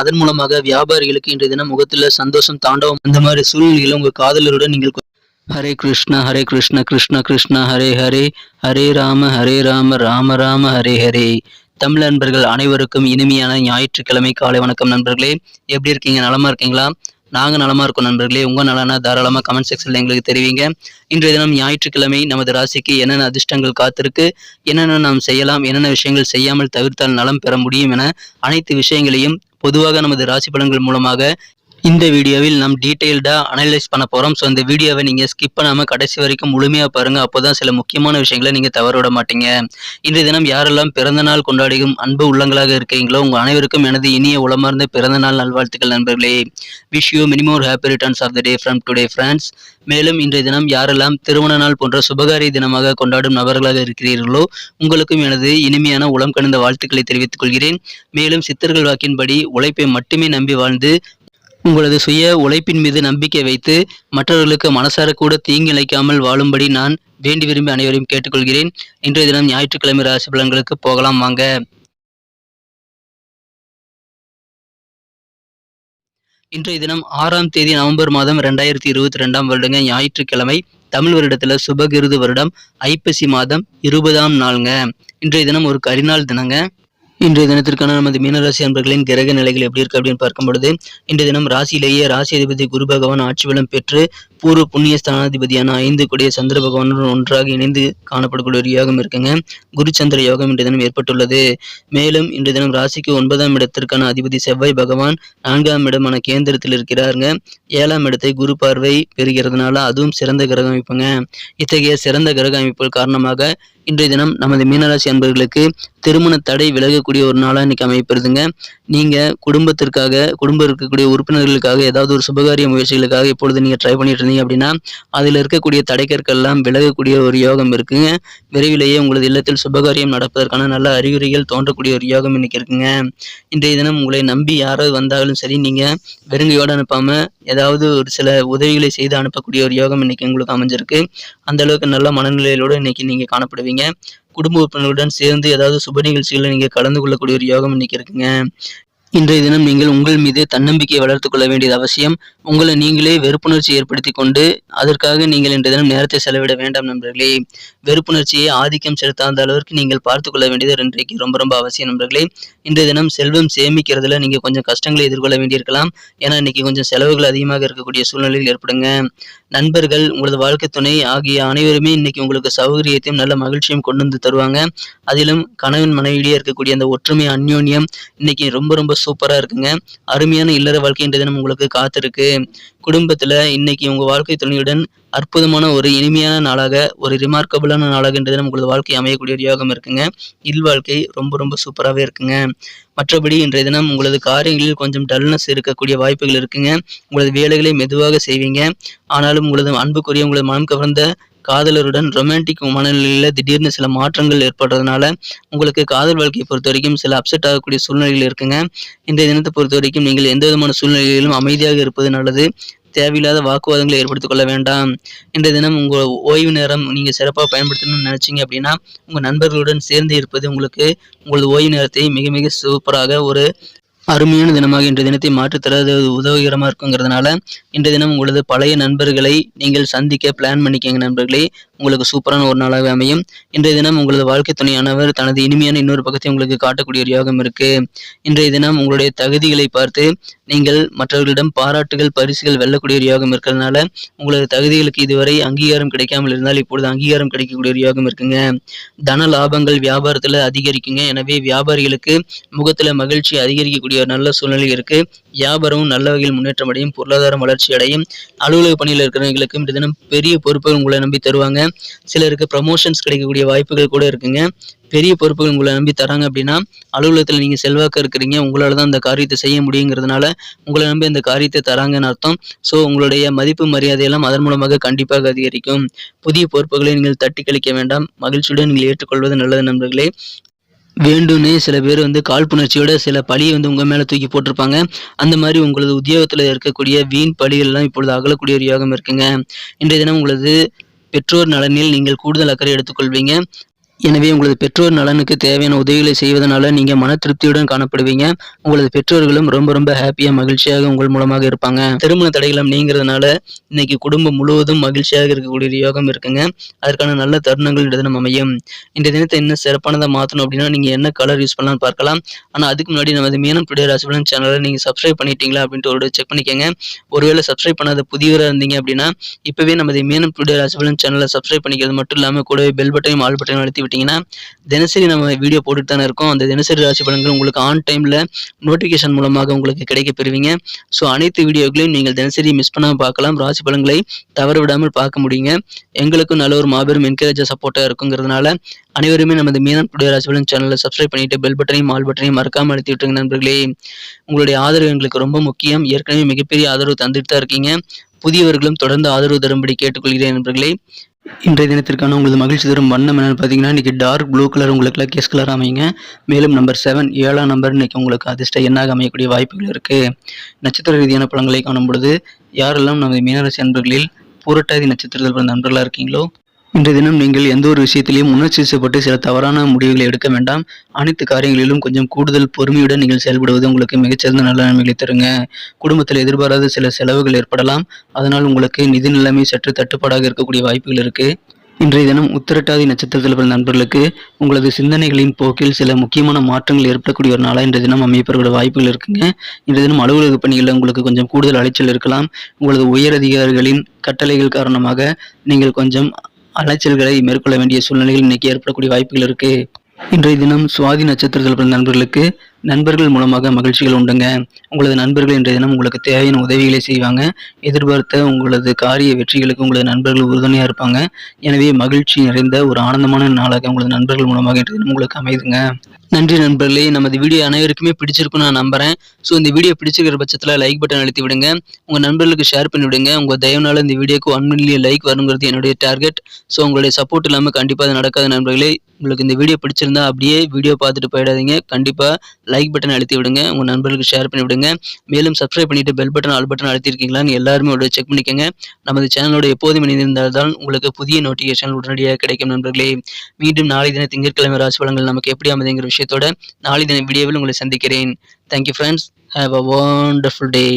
அதன் மூலமாக வியாபாரிகளுக்கு இன்றைய தினம் முகத்துல சந்தோஷம் தாண்டவம் அந்த மாதிரி சூழ்நிலையில் உங்க காதலருடன் நீங்கள் ஹரே கிருஷ்ணா ஹரே கிருஷ்ண கிருஷ்ண கிருஷ்ண ஹரே ஹரே ஹரே ராம ராம ராம ஹரே ஹரே. தமிழ் நண்பர்கள் அனைவருக்கும் இனிமையான ஞாயிற்றுக்கிழமை காலை வணக்கம் நண்பர்களே. எப்படி இருக்கீங்க? நலமா இருக்கீங்களா? நாங்கள் நலமா இருக்கோம் நண்பர்களே. உங்க நலனா தாராளமாக கமெண்ட் செக்ஷன்ல எங்களுக்கு தெரிவிங்க. இன்றைய தினம் ஞாயிற்றுக்கிழமை நமது ராசிக்கு என்னென்ன அதிர்ஷ்டங்கள் காத்திருக்கு, என்னென்ன நாம் செய்யலாம், என்னென்ன விஷயங்கள் செய்யாமல் தவிர்த்தால் நலம் பெற முடியும் என அனைத்து விஷயங்களையும் பொதுவாக நமது ராசி பலன்கள் மூலமாக இந்த வீடியோவில் நாம் டீட்டெயில்டா அனலைஸ் பண்ண போறோம். ஸோ இந்த வீடியோவை நீங்க ஸ்கிப் பண்ணாம கடைசி வரைக்கும் முழுமையா பாருங்க. அப்போதான் சில முக்கியமான விஷயங்களை நீங்க தவற விட மாட்டீங்க. இன்றைய தினம் யாரெல்லாம் பிறந்த நாள் கொண்டாடியும் அன்பு உள்ளங்களாக இருக்கீங்களோ உங்க அனைவருக்கும் எனது இனிய உளமார்ந்த பிறந்த நாள் நல்வாழ்த்துக்கள் நண்பர்களே. Wish you many more happy returns of the day from today friends. மேலும் இன்றைய தினம் யாரெல்லாம் திருமண நாள் போன்ற சுபகாரிய தினமாக கொண்டாடும் நபர்களாக இருக்கிறீர்களோ உங்களுக்கும் எனது இனிமையான உளம் கனிந்த வாழ்த்துக்களை தெரிவித்துக் கொள்கிறேன். மேலும் சித்தர்கள் வாக்கின்படி உழைப்பை மட்டுமே நம்பி வாழ்ந்து உங்களது சுய உழைப்பின் மீது நம்பிக்கை வைத்து மற்றவர்களுக்கு மனசார கூட தீங்கு இழைக்காமல் வாழும்படி நான் வேண்டி விரும்பி அனைவரையும் கேட்டுக்கொள்கிறேன். இன்றைய தினம் ஞாயிற்றுக்கிழமை ராசி பலன்களுக்கு போகலாம் வாங்க. இன்றைய தினம் 6ஆம் தேதி நவம்பர் மாதம் 2022 வருடங்க ஞாயிற்றுக்கிழமை. தமிழ் வருடத்துல சுபகிருது வருடம் ஐப்பசி மாதம் 20ஆம் நாளுங்க. இன்றைய தினம் ஒரு கரிநாள் தினங்க. இன்றைய தினத்திற்கான நமது மீனராசி அன்பர்களின் கிரக நிலைகள் எப்படி இருக்கு அப்படின்னு பார்க்கும் பொழுது இன்றைய தினம் ராசியிலேயே ராசி அதிபதி குரு பகவான் ஆட்சி பலம் பெற்று பூர்வ புண்ணிய ஸ்தானாதிபதியான 5 கூடிய சந்திர பகவானுடன் ஒன்றாக இணைந்து காணப்படக்கூடிய ஒரு யோகம் இருக்குங்க. குரு சந்திர யோகம் இன்றைய தினம் ஏற்பட்டுள்ளது. மேலும் இன்றைய தினம் ராசிக்கு 9ஆம் இடத்திற்கான அதிபதி செவ்வாய் பகவான் 4ஆம் இடமான கேந்திரத்தில் இருக்கிறாருங்க. 7ஆம் இடத்தை குரு பார்வை பெறுகிறதுனால அதுவும் சிறந்த கிரக அமைப்புங்க. இத்தகைய சிறந்த கிரக அமைப்புகள் காரணமாக இன்றைய தினம் நமது மீனராசி அன்பர்களுக்கு திருமண தடை விலகக்கூடிய ஒரு நாளாக இன்னைக்கு அமைப்பிருதுங்க. நீங்க குடும்பம் இருக்கக்கூடிய உறுப்பினர்களுக்காக ஏதாவது ஒரு சுபகாரிய முயற்சிகளுக்காக இப்பொழுது நீங்க ட்ரை பண்ணிட்டு இருந்தீங்க அப்படின்னா அதில் இருக்கக்கூடிய தடைக்கற்கள் எல்லாம் விலகக்கூடிய ஒரு யோகம் இருக்குங்க. விரைவிலேயே உங்களது இல்லத்தில் சுபகாரியம் நடப்பதற்கான நல்ல அறிகுறிகள் தோன்றக்கூடிய ஒரு யோகம் இன்னைக்கு இருக்குங்க. இன்றைய தினம் உங்களை நம்பி யாராவது வந்தாலும் சரி நீங்க வெறுங்கையோடு அனுப்பாம ஏதாவது ஒரு சில உதவிகளை செய்து அனுப்பக்கூடிய ஒரு யோகம் இன்னைக்கு உங்களுக்கு அமைஞ்சிருக்கு. அந்த அளவுக்கு நல்ல மனநிலையோடு இன்னைக்கு நீங்க காணப்படுவீங்க. குடும்ப உறுப்பினர்களுடன் சேர்ந்து ஏதாவது சுப நிகழ்ச்சிகளை நீங்க கலந்து கொள்ளக்கூடிய ஒரு யோகம் இன்னைக்கு இருக்குங்க. இன்றைய தினம் நீங்கள் உங்கள் மீது தன்னம்பிக்கையை வளர்த்துக் கொள்ள வேண்டியது அவசியம். உங்களை நீங்களே வெறுப்புணர்ச்சி ஏற்படுத்தி கொண்டு அதற்காக நீங்கள் இன்றைய தினம் நேரத்தை செலவிட வேண்டாம் நண்பர்களே. வெறுப்புணர்ச்சியை ஆதிக்கம் செலுத்தாத அளவிற்கு நீங்கள் பார்த்து கொள்ள வேண்டியது இன்றைக்கு ரொம்ப ரொம்ப அவசியம் நண்பர்களே. இன்றைய தினம் செல்வம் சேமிக்கிறதுல நீங்க கொஞ்சம் கஷ்டங்களை எதிர்கொள்ள வேண்டியிருக்கலாம். ஏன்னா இன்னைக்கு கொஞ்சம் செலவுகள் அதிகமாக இருக்கக்கூடிய சூழ்நிலைகள் ஏற்படுங்க. நண்பர்கள் உங்களது வாழ்க்கை துணை ஆகிய அனைவருமே இன்னைக்கு உங்களுக்கு சௌகரியத்தையும் நல்ல மகிழ்ச்சியும் கொண்டு வந்து தருவாங்க. அதிலும் கணவன் மனைவியிடையே இருக்கக்கூடிய அந்த ஒற்றுமை அந்யோன்யம் இன்னைக்கு ரொம்ப ரொம்ப சூப்பரா இருக்குங்க. அருமையான இல்லற வாழ்க்கை இன்றைய தினம் உங்களுக்கு காத்திருக்கு. குடும்பத்துல இன்னைக்கு உங்க வாழ்க்கை துணையுடன் அற்புதமான ஒரு இனிமையான நாளாக ஒரு ரிமார்க்கபிளான நாளாக இன்றைய தினம் உங்களது வாழ்க்கை அமையக்கூடிய ஒரு யோகம் இருக்குங்க. இல்வாழ்க்கை ரொம்ப ரொம்ப சூப்பராகவே இருக்குங்க. மற்றபடி இன்றைய தினம் உங்களது காரியங்களில் கொஞ்சம் டல்னஸ் இருக்கக்கூடிய வாய்ப்புகள் இருக்குங்க. உங்களது வேலைகளை மெதுவாக செய்வீங்க. ஆனாலும் உங்களது அன்புக்குரிய உங்களது மனம் கவர்ந்த காதலருடன் ரொமான்டிக் மனநிலையில் திடீர்னு சில மாற்றங்கள் ஏற்படுறதுனால உங்களுக்கு காதல் வாழ்க்கையை பொறுத்த வரைக்கும் சில அப்செட் ஆகக்கூடிய சூழ்நிலைகள் இருக்குங்க. இன்றைய தினத்தை பொறுத்த வரைக்கும் நீங்கள் எந்த விதமான சூழ்நிலைகளிலும் அமைதியாக இருப்பது நல்லது. தேவையில்லாத வாக்குவாதங்களை ஏற்படுத்திக் கொள்ள வேண்டாம். இன்றைய தினம் உங்கள் ஓய்வு நேரம் நீங்கள் சிறப்பாக பயன்படுத்தணும்னு நினைச்சீங்க அப்படின்னா உங்கள் நண்பர்களுடன் சேர்ந்து இருப்பது உங்களுக்கு உங்களது ஓய்வு நேரத்தை மிக மிக சூப்பராக ஒரு அருமையான தினமாக இன்றைய தினத்தை மாற்றித்தர உதவிகரமாக இருக்குங்கிறதுனால இன்றைய தினம் உங்களது பழைய நண்பர்களை நீங்கள் சந்திக்க பிளான் பண்ணிக்கங்க நண்பர்களே. உங்களுக்கு சூப்பரான ஒரு நாளாக அமையும். இன்றைய தினம் உங்களது வாழ்க்கை துணையானவர் தனது இனிமையான இன்னொரு பக்கத்தை உங்களுக்கு காட்டக்கூடிய ஒரு யோகம் இருக்கு. இன்றைய தினம் உங்களுடைய தகுதிகளை பார்த்து நீங்கள் மற்றவர்களிடம் பாராட்டுகள் பரிசுகள் வெல்லக்கூடிய ஒரு யோகம் இருக்கிறதுனால உங்களது தகுதிகளுக்கு இதுவரை அங்கீகாரம் கிடைக்காமல் இருந்தால் இப்பொழுது அங்கீகாரம் கிடைக்கக்கூடிய ஒரு யோகம் இருக்குங்க. தன லாபங்கள் வியாபாரத்துல அதிகரிக்குங்க. எனவே வியாபாரிகளுக்கு முகத்துல மகிழ்ச்சி அதிகரிக்கக்கூடிய ஒரு நல்ல சூழ்நிலை இருக்கு. வியாபாரமும் நல்ல வகையில் முன்னேற்றம் அடையும். பொருளாதாரம் வளர்ச்சி அடையும். அலுவலக பணியில் இருக்கிறவங்களுக்கும் இந்த தினம் பெரிய பொறுப்புகள் உங்களை நம்பி தருவாங்க. சிலருக்கு ப்ரமோஷன்ஸ் கிடைக்கக்கூடிய வாய்ப்புகள் கூட இருக்குங்க. பெரிய பொறுப்புகள் உங்களை நம்பி தராங்க அப்படின்னா அலுவலகத்தில் நீங்கள் செல்வாக்க இருக்கிறீங்க. உங்களால் தான் அந்த காரியத்தை செய்ய முடியுங்கிறதுனால உங்களை நம்பி அந்த காரியத்தை தராங்கன்னு அர்த்தம். ஸோ உங்களுடைய மதிப்பு மரியாதையெல்லாம் அதன் மூலமாக கண்டிப்பாக அதிகரிக்கும். புதிய பொறுப்புகளை நீங்கள் தட்டி கழிக்க வேண்டாம். மகிழ்ச்சியுடன் நீங்கள் ஏற்றுக்கொள்வது நல்லது நண்பர்களே. வேண்டும்னே சில பேர் காழ்ப்புணர்ச்சியோட சில பழியை உங்க மேல தூக்கி போட்டிருப்பாங்க. அந்த மாதிரி உங்களது உத்தியோகத்துல இருக்கக்கூடிய வீண் பழிகள்லாம் இப்பொழுது அகலக்கூடிய ஒரு யோகம் இருக்குங்க. இன்றைய தினம் உங்களது பெற்றோர் நலனில் நீங்கள் கூடுதல் அக்கறை எடுத்துக்கொள்வீங்க. எனவே உங்களது பெற்றோர் நலனுக்கு தேவையான உதவிகளை செய்வதனால நீங்க மன திருப்தியுடன் காணப்படுவீங்க. உங்களது பெற்றோர்களும் ரொம்ப ரொம்ப ஹாப்பியா மகிழ்ச்சியாக உங்கள் மூலமாக இருப்பாங்க. திருமண தடைகளும் நீங்கிறதுனால இன்னைக்கு குடும்பம் முழுவதும் மகிழ்ச்சியாக இருக்கக்கூடிய யோகம் இருக்குங்க. அதற்கான நல்ல தருணங்கள் இந்த தினம் அமையும். இந்த தினத்தை இன்னும் சிறப்பானதா மாத்தணும் அப்படின்னா நீங்க என்ன கலர் யூஸ் பண்ணலாம்னு பார்க்கலாம். ஆனா அதுக்கு முன்னாடி நமது மீனம் டுடே ராசி பலன் சேனலை நீங்க சப்ஸ்கிரைப் பண்ணிட்டீங்களா அப்படின்ட்டு ஒரு செக் பண்ணிக்கங்க. ஒருவேளை சப்ஸ்கிரைப் பண்ணாத புதியவராக இருந்தீங்க அப்படின்னா இப்பவே நமது மீனம் டுடே ராசி பலன் சேனலை சப்ஸ்கிரைப் பண்ணிக்கிறது மட்டும் இல்லாம கூடவே பெல் பட்டனையும் ஆல் பட்டனையும் அழுத்தி விட்டீங்கன்னா தினசரி நம்ம வீடியோ போட்டுட்டு தானே இருக்கோம். அந்த தினசரி ராசி பலன்கள் உங்களுக்கு ஆன் டைம்ல நோட்டிபிகேஷன் மூலமாக உங்களுக்கு கிடைக்க பெறுவீங்க. ஸோ அனைத்து வீடியோக்களையும் நீங்கள் தினசரி மிஸ் பண்ணாமல் பார்க்கலாம். ராசி பலன்களை தவற விடாமல் பார்க்க முடியுங்க. எங்களுக்கும் நல்ல ஒரு மாபெரும் என்கரேஜா சப்போர்ட்டா இருக்குங்கிறதுனால அனைவருமே நமது மீனம் டுடே ராசி பலன் சேனலை சப்ஸ்கிரைப் பண்ணிட்டு பெல் பட்டனையும் ஆல் பட்டனையும் மறக்காம அழுத்தி விட்டுருங்க நண்பர்களே. உங்களுடைய ஆதரவு எங்களுக்கு ரொம்ப முக்கியம். ஏற்கனவே மிகப்பெரிய ஆதரவு தந்துட்டு தான் இருக்கீங்க. புதியவர்களும் தொடர்ந்து ஆதரவு தரும்படி கேட்டுக்கொள்கிறேன் நண்பர்களே. இன்றைய தினத்திற்கான உங்களது மகிழ்ச்சி தரும் வண்ணம் என்னன்னு பார்த்தீங்கன்னா இன்றைக்கி டார்க் ப்ளூ கலர் உங்களுக்கு லக்கியஸ் கலர் அமைங்க. மேலும் நம்பர் 7 7ஆம் நம்பர் இன்றைக்கி உங்களுக்கு அதிர்ஷ்ட எண்ணாக அமையக்கூடிய வாய்ப்புகள் இருக்குது. நட்சத்திர ரீதியான பலன்களை காணும் பொழுது யாரெல்லாம் நமது மீனராசி நண்பர்களில் பூரட்டாதி நட்சத்திரத்தில் பிறந்த நண்பர்களாக இருக்கீங்களோ இன்றைய தினம் நீங்கள் எந்த ஒரு விஷயத்திலையும் உணர்ச்சிப்பட்டு சில தவறான முடிவுகளை எடுக்க வேண்டாம். அனைத்து காரியங்களிலும் கொஞ்சம் கூடுதல் பொறுமையுடன் நீங்கள் செயல்படுவது உங்களுக்கு மிகச்சிறந்த நல்ல நன்மைகளை தருங்க. குடும்பத்தில் எதிர்பாராத சில செலவுகள் ஏற்படலாம். அதனால் உங்களுக்கு நிதி நிலைமை சற்று தட்டுப்பாடாக இருக்கக்கூடிய வாய்ப்புகள் இருக்கு. இன்றைய தினம் உத்திரட்டாதி நட்சத்திரத்தில் பிறந்த நண்பர்களுக்கு உங்களது சிந்தனைகளின் போக்கில் சில முக்கியமான மாற்றங்கள் ஏற்படக்கூடிய ஒரு நாளாக இன்றைய தினம் அமையப்பெறக்கூடிய வாய்ப்புகள் இருக்குங்க. இன்றைய தினம் அலுவலக பணிகளில் உங்களுக்கு கொஞ்சம் கூடுதல் அலைச்சல் இருக்கலாம். உங்களது உயர் அதிகாரிகளின் கட்டளைகள் காரணமாக நீங்கள் கொஞ்சம் அலைச்சல்களை மேற்கொள்ள வேண்டிய சூழ்நிலைகள் இன்னைக்கு ஏற்படக்கூடிய வாய்ப்புகள் இருக்கு. இன்றைய தினம் சுவாதி நட்சத்திரத்தில் பிறந்த நண்பர்களுக்கு நண்பர்கள் மூலமாக மகிழ்ச்சிகள் உண்டுங்க. உங்களது நண்பர்கள் இன்றைய தினம் உங்களுக்கு தேவையான உதவிகளை செய்வாங்க. எதிர்பார்த்த உங்களது காரிய வெற்றிகளுக்கு உங்களது நண்பர்கள் உறுதுணையாக இருப்பாங்க. எனவே மகிழ்ச்சி நிறைந்த ஒரு ஆனந்தமான நாளாக உங்களது நண்பர்கள் மூலமாக இன்றைய தினம் உங்களுக்கு அமைதுங்க. நன்றி நண்பர்களே. நமது வீடியோ அனைவருக்குமே பிடிச்சிருக்குன்னு நான் நம்புறேன். ஸோ இந்த வீடியோ பிடிச்சிருக்கிற பட்சத்தில் லைக் பட்டன் அழுத்தி விடுங்க. உங்கள் நண்பர்களுக்கு ஷேர் பண்ணி விடுங்க. உங்கள் தயவுனால இந்த வீடியோக்கு 1 மில்லியன் லைக் வருங்கிறது என்னுடைய டார்கெட். ஸோ உங்களுடைய சப்போர்ட் இல்லாமல் கண்டிப்பாக அது நடக்காது நண்பர்களே. உங்களுக்கு இந்த வீடியோ பிடிச்சிருந்தா அப்படியே வீடியோ பார்த்துட்டு போயிடாதீங்க. கண்டிப்பாக லைக் பட்டன் அழுத்தி விடுங்க. உங்கள் நண்பர்களுக்கு ஷேர் பண்ணி விடுங்க. மேலும் சப்ஸ்கிரைப் பண்ணிட்டு பெல் பட்டன் ஆல் பட்டன் அழுத்திருக்கீங்களான்னு எல்லாருமே ஒரு செக் பண்ணிக்கோங்க. நமது சேனலோட எப்போதும் இணைந்திருந்தால் தான் உங்களுக்கு புதிய நோட்டிஃபிகேஷன் உடனடியாக கிடைக்கும் நண்பர்களே. மீண்டும் நாளை தின திங்கட்கிழமை ராசி பலன்கள் நமக்கு எப்படி அமைதுங்கிற விஷயத்தோட நாளை தின வீடியோவில் உங்களை சந்திக்கிறேன். Thank you friends. Have a wonderful day.